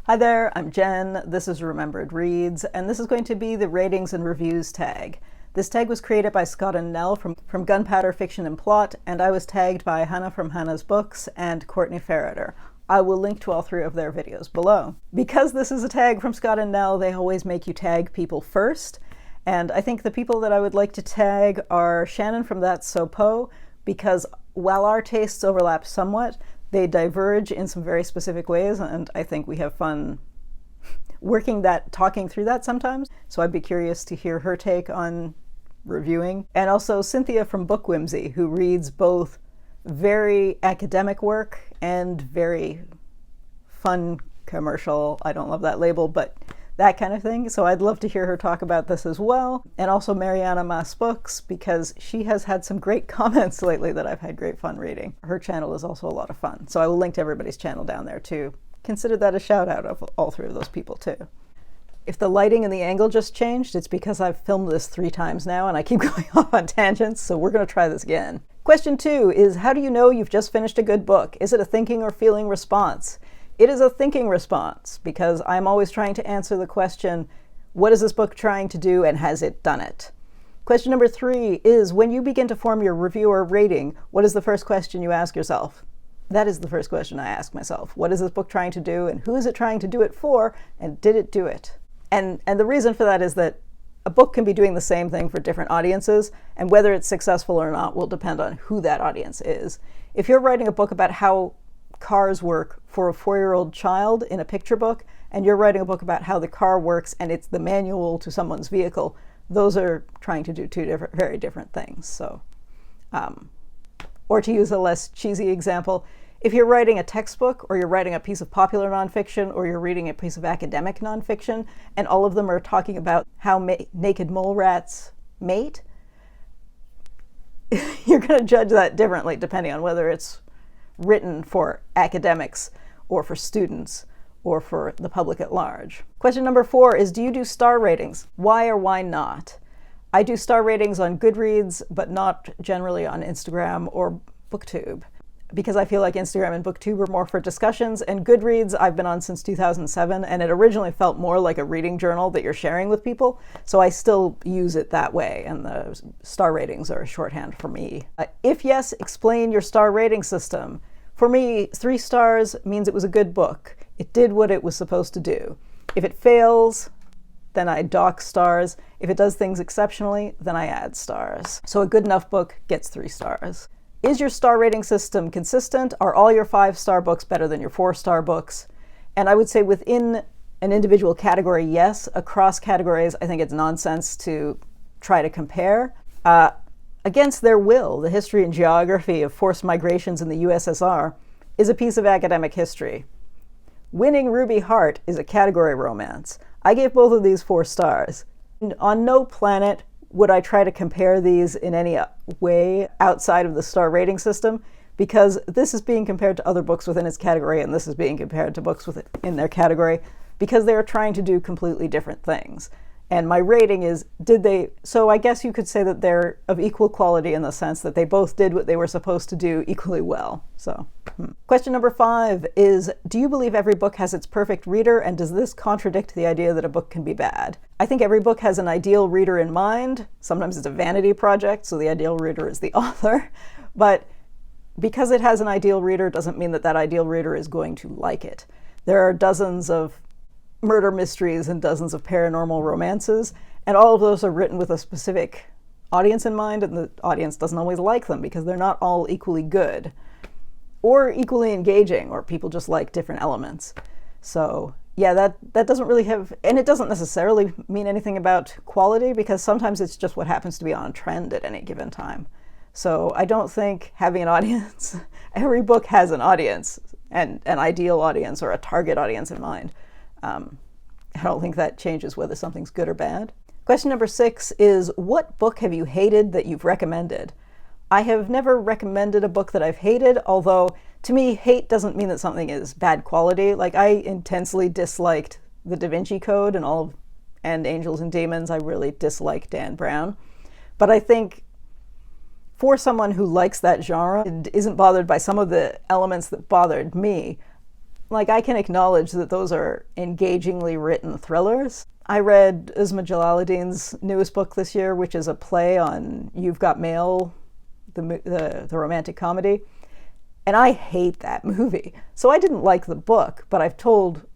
Hi there, I'm Jen, this is Remembered Reads, and this is going to be the ratings and reviews tag. This tag was created by Scott and Nell from Gunpowder Fiction and Plot, and I was tagged by Hannah from Hannah's Books and Courtney Ferreter. I will link to all three of their videos below. Because this is a tag from Scott and Nell, they always make you tag people first, and I think the people that I would like to tag are Shannon from That's So Poe, because while our tastes overlap somewhat, they diverge in some very specific ways, and I think we have fun talking through that sometimes. So I'd be curious to hear her take on reviewing. And also Cynthia from Book Whimsy, who reads both very academic work and very fun commercial, I don't love that label, but that kind of thing. So I'd love to hear her talk about this as well. And also Mariana Mas Books, because she has had some great comments lately that I've had great fun reading. Her channel is also a lot of fun. So I will link to everybody's channel down there too. Consider that a shout out of all three of those people too. If the lighting and the angle just changed, it's because I've filmed this 3 times now and I keep going off on tangents, so we're going to try this again. Question 2 is, how do you know you've just finished a good book? Is it a thinking or feeling response? It is a thinking response, because I'm always trying to answer the question, what is this book trying to do and has it done it? Question number 3 is, when you begin to form your review or rating, what is the first question you ask yourself? That is the first question I ask myself. What is this book trying to do and who is it trying to do it for, and did it do it? And the reason for that is that a book can be doing the same thing for different audiences, and whether it's successful or not will depend on who that audience is. If you're writing a book about how cars work for a 4-year-old child in a picture book, and you're writing a book about how the car works and it's the manual to someone's vehicle, those are trying to do two very different things. So, or to use a less cheesy example, if you're writing a textbook, or you're writing a piece of popular nonfiction, or you're reading a piece of academic nonfiction, and all of them are talking about how naked mole rats mate, you're going to judge that differently depending on whether it's written for academics or for students or for the public at large. Question number 4 is, do you do star ratings? Why or why not? I do star ratings on Goodreads, but not generally on Instagram or Booktube, because I feel like Instagram and Booktube are more for discussions, and Goodreads I've been on since 2007, and it originally felt more like a reading journal that you're sharing with people, so I still use it that way, and the star ratings are a shorthand for me. If yes, explain your star rating system. For me, 3 stars means it was a good book. It did what it was supposed to do. If it fails, then I dock stars. If it does things exceptionally, then I add stars. So a good enough book gets 3 stars. Is your star rating system consistent? Are all your 5-star books better than your 4-star books? And I would say within an individual category, yes. Across categories, I think it's nonsense to try to compare. Against Their Will, the history and geography of forced migrations in the USSR is a piece of academic history. Winning Ruby Heart is a category romance. I gave both of these 4 stars. And on no planet would I try to compare these in any way outside of the star rating system, because this is being compared to other books within its category, and this is being compared to books within their category, because they are trying to do completely different things. And my rating is, so I guess you could say that they're of equal quality in the sense that they both did what they were supposed to do equally well. So, Question number 5 is, do you believe every book has its perfect reader, and does this contradict the idea that a book can be bad? I think every book has an ideal reader in mind. Sometimes it's a vanity project, so the ideal reader is the author. But because it has an ideal reader doesn't mean that that ideal reader is going to like it. There are dozens of murder mysteries and dozens of paranormal romances, and all of those are written with a specific audience in mind, and the audience doesn't always like them because they're not all equally good or equally engaging, or people just like different elements. So yeah, that doesn't really have, and it doesn't necessarily mean anything about quality, because sometimes it's just what happens to be on trend at any given time. So I don't think having an audience, every book has an audience, and an ideal audience or a target audience in mind. I don't think that changes whether something's good or bad. Question number 6 is, what book have you hated that you've recommended? I have never recommended a book that I've hated, although to me, hate doesn't mean that something is bad quality. Like, I intensely disliked The Da Vinci Code and Angels and Demons. I really dislike Dan Brown. But I think for someone who likes that genre and isn't bothered by some of the elements that bothered me, like, I can acknowledge that those are engagingly written thrillers. I read Uzma Jalaluddin's newest book this year, which is a play on You've Got Mail, the romantic comedy. And I hate that movie. So I didn't like the book, but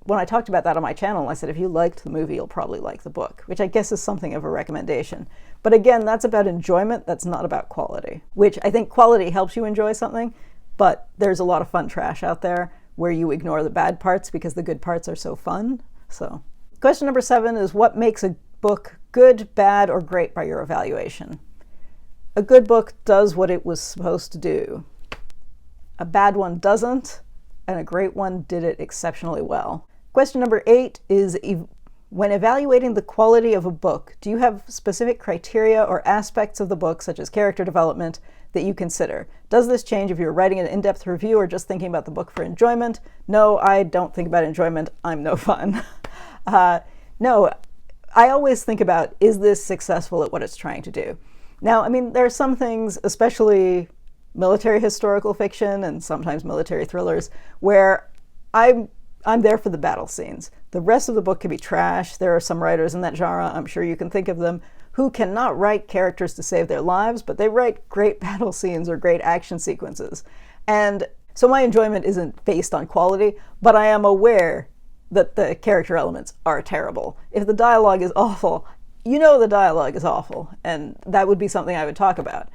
when I talked about that on my channel, I said, if you liked the movie, you'll probably like the book, which I guess is something of a recommendation. But again, that's about enjoyment. That's not about quality, which I think quality helps you enjoy something, but there's a lot of fun trash out there where you ignore the bad parts because the good parts are so fun. So question number 7 is, what makes a book good, bad, or great by your evaluation? A good book does what it was supposed to do. A bad one doesn't, and a great one did it exceptionally well. Question number 8 is, when evaluating the quality of a book, do you have specific criteria or aspects of the book, such as character development, that you consider? Does this change if you're writing an in-depth review or just thinking about the book for enjoyment? No, I don't think about enjoyment. I'm no fun. No, I always think about, is this successful at what it's trying to do? Now, I mean, there are some things, especially military historical fiction and sometimes military thrillers, where I'm there for the battle scenes. The rest of the book can be trash. There are some writers in that genre, I'm sure you can think of them, who cannot write characters to save their lives, but they write great battle scenes or great action sequences. And so my enjoyment isn't based on quality, but I am aware that the character elements are terrible. If the dialogue is awful, you know the dialogue is awful, and that would be something I would talk about.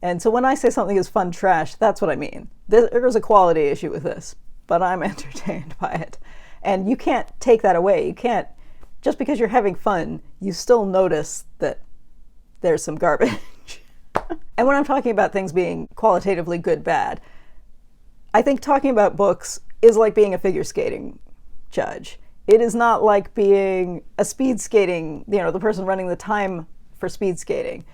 And so when I say something is fun trash, that's what I mean. There's a quality issue with this, but I'm entertained by it. And you can't take that away. You can't, just because you're having fun, you still notice that there's some garbage. And when I'm talking about things being qualitatively good, bad, I think talking about books is like being a figure skating judge. It is not like being a speed skating, the person running the time for speed skating.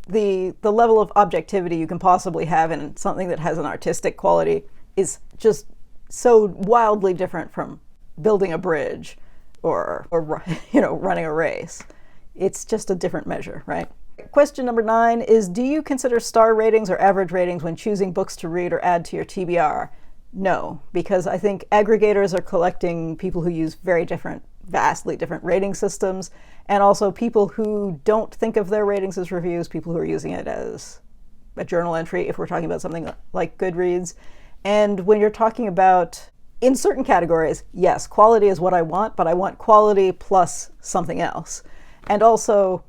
The level of objectivity you can possibly have in something that has an artistic quality is just so wildly different from building a bridge or running a race. It's just a different measure, right? Question number 9 is, do you consider star ratings or average ratings when choosing books to read or add to your TBR? No, because I think aggregators are collecting people who use vastly different rating systems, and also people who don't think of their ratings as reviews, people who are using it as a journal entry, if we're talking about something like Goodreads. And when you're talking about, in certain categories, yes, quality is what I want, but I want quality plus something else. And also,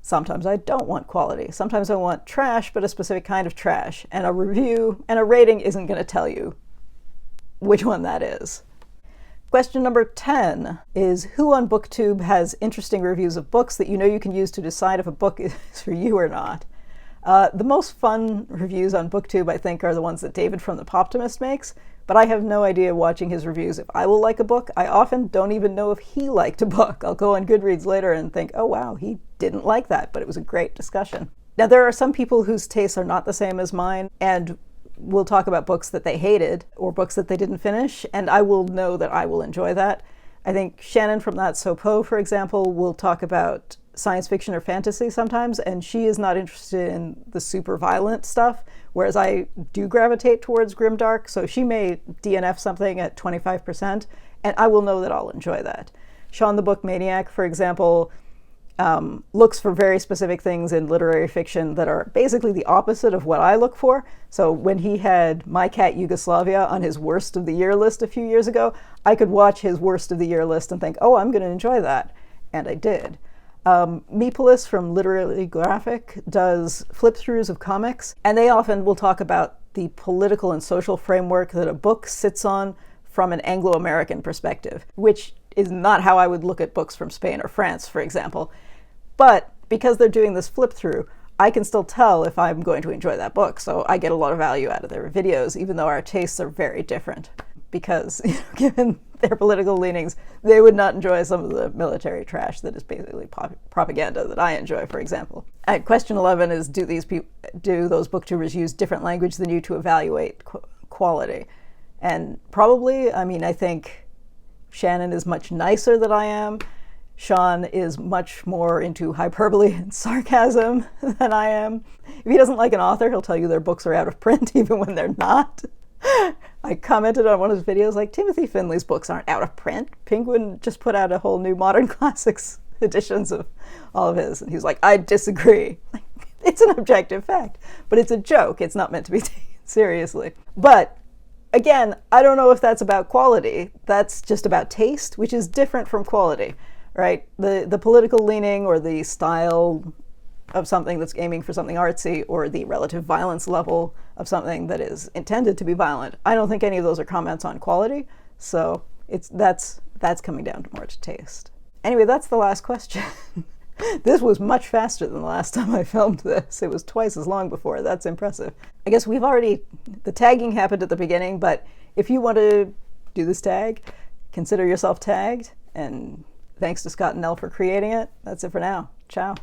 sometimes I don't want quality. Sometimes I want trash, but a specific kind of trash. And a review and a rating isn't going to tell you which one that is. Question number 10 is, who on Booktube has interesting reviews of books that you know you can use to decide if a book is for you or not? The most fun reviews on Booktube, I think, are the ones that David from the Poptimist makes, but I have no idea watching his reviews if I will like a book. I often don't even know if he liked a book. I'll go on Goodreads later and think, oh wow, he didn't like that, but it was a great discussion. Now, there are some people whose tastes are not the same as mine, and will talk about books that they hated or books that they didn't finish, and I will know that I will enjoy that. I think Shannon from That So Po, for example, will talk about science fiction or fantasy sometimes, and she is not interested in the super violent stuff, whereas I do gravitate towards grimdark, so she may DNF something at 25%, and I will know that I'll enjoy that. Shawn the book Maniac, for example, looks for very specific things in literary fiction that are basically the opposite of what I look for. So when he had My Cat Yugoslavia on his worst of the year list a few years ago, I could watch his worst of the year list and think, oh, I'm going to enjoy that. And I did. Meepolis from Literally Graphic does flip-throughs of comics, and they often will talk about the political and social framework that a book sits on from an Anglo-American perspective, which is not how I would look at books from Spain or France, for example. But because they're doing this flip-through, I can still tell if I'm going to enjoy that book, so I get a lot of value out of their videos, even though our tastes are very different. Because, given their political leanings, they would not enjoy some of the military trash that is basically propaganda that I enjoy, for example. Question 11 is, do those booktubers use different language than you to evaluate quality? And probably, I think Shannon is much nicer than I am. Shawn is much more into hyperbole and sarcasm than I am. If he doesn't like an author, he'll tell you their books are out of print even when they're not. I commented on one of his videos like, Timothy Finley's books aren't out of print. Penguin just put out a whole new modern classics editions of all of his. And he was like, I disagree. Like, it's an objective fact, but it's a joke. It's not meant to be taken seriously. But again, I don't know if that's about quality. That's just about taste, which is different from quality, right? The political leaning or the style of something that's aiming for something artsy, or the relative violence level of something that is intended to be violent. I don't think any of those are comments on quality, so that's coming down more to taste. Anyway, that's the last question. This was much faster than the last time I filmed this. It was twice as long before. That's impressive. I guess the tagging happened at the beginning, but if you want to do this tag, consider yourself tagged, and thanks to Scott and Nell for creating it. That's it for now. Ciao.